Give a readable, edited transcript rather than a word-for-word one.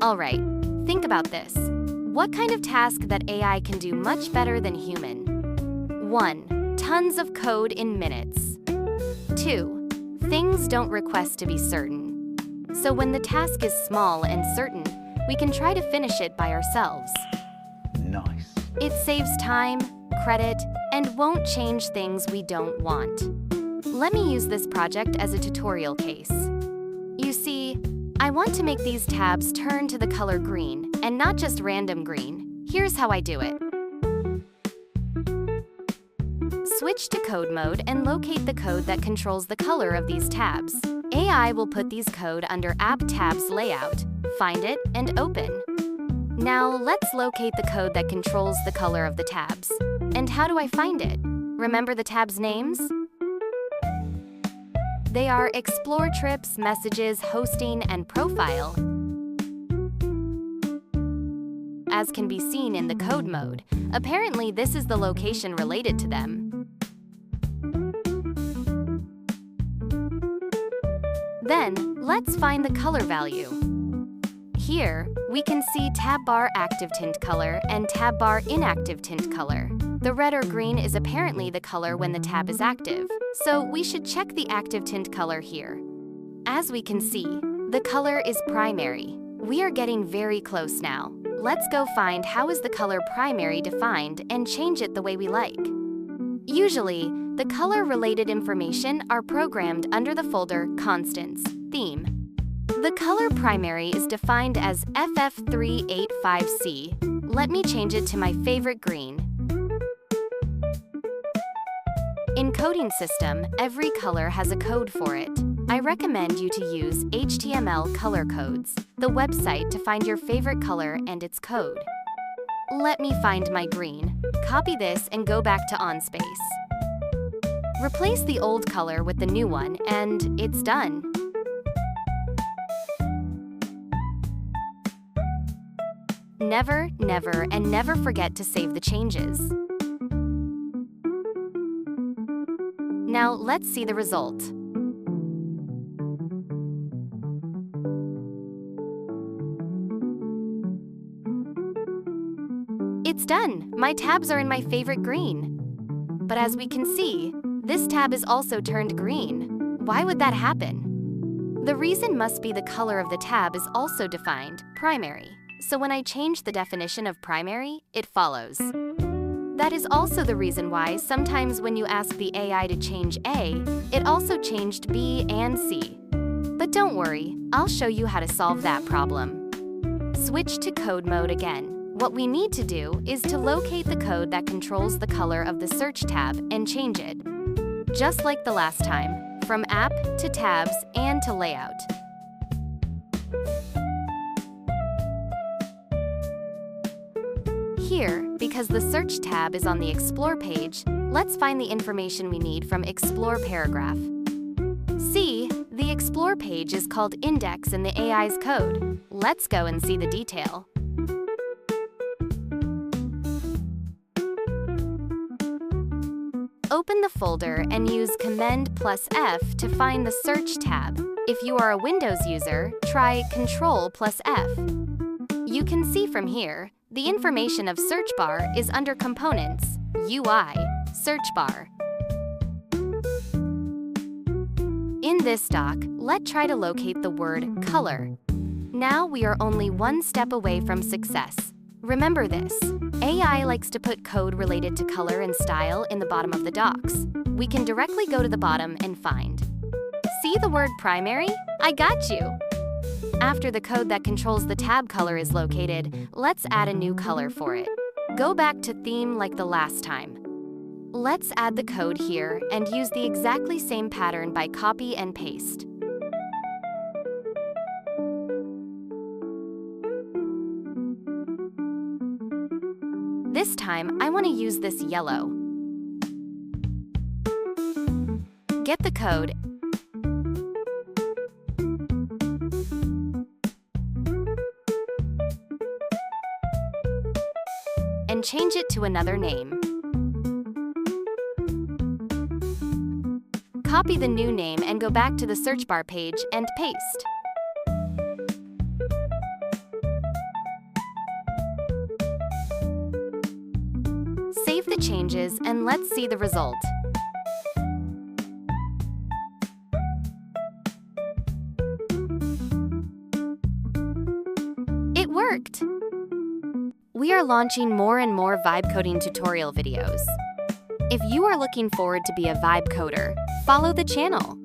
Alright, think about this. What kind of task that AI can do much better than human? 1. Tons of code in minutes. 2. Things don't request to be certain. So when the task is small and certain, we can try to finish it by ourselves. Nice. It saves time, credit, and won't change things we don't want. Let me use this project as a tutorial case. You see, I want to make these tabs turn to the color green, and not just random green. Here's how I do it. Switch to code mode and locate the code that controls the color of these tabs. AI will put these code under App Tabs Layout, find it, and open. Now let's locate the code that controls the color of the tabs. And how do I find it? Remember the tabs' names? They are Explore Trips, Messages, Hosting, and Profile. As can be seen in the code mode, apparently this is the location related to them. Then, let's find the color value. Here, we can see tab bar active tint color and tab bar inactive tint color. The red or green is apparently the color when the tab is active, so we should check the active tint color here. As we can see, the color is primary. We are getting very close now. Let's go find how is the color primary defined and change it the way we like. Usually, the color-related information are programmed under the folder Constants, Theme. The color primary is defined as FF385C. Let me change it to my favorite green. In coding system, every color has a code for it. I recommend you to use HTML color codes, the website to find your favorite color and its code. Let me find my green. Copy this and go back to OnSpace. Replace the old color with the new one, and it's done. Never, never, and never forget to save the changes. Now let's see the result. It's done! My tabs are in my favorite green. But as we can see, this tab is also turned green. Why would that happen? The reason must be the color of the tab is also defined, primary. So when I change the definition of primary, it follows. That is also the reason why sometimes when you ask the AI to change A, it also changed B and C. But don't worry, I'll show you how to solve that problem. Switch to code mode again. What we need to do is to locate the code that controls the color of the search tab and change it. Just like the last time, from App to Tabs and to Layout. Here, because the Search tab is on the Explore page, let's find the information we need from Explore paragraph. See, the Explore page is called Index in the AI's code. Let's go and see the detail. Open the folder and use Command+F to find the Search tab. If you are a Windows user, try Control+F. You can see from here, the information of Search bar is under Components, UI, Search bar. In this doc, let's try to locate the word color. Now we are only one step away from success. Remember this, AI likes to put code related to color and style in the bottom of the docs. We can directly go to the bottom and find. See the word primary? I got you! After the code that controls the tab color is located, let's add a new color for it. Go back to theme like the last time. Let's add the code here and use the exactly same pattern by copy and paste. This time, I want to use this yellow. Get the code and change it to another name. Copy the new name and go back to the search bar page and paste. the changes and let's see the result. It worked! We are launching more and more vibe coding tutorial videos. If you are looking forward to be a vibe coder, follow the channel.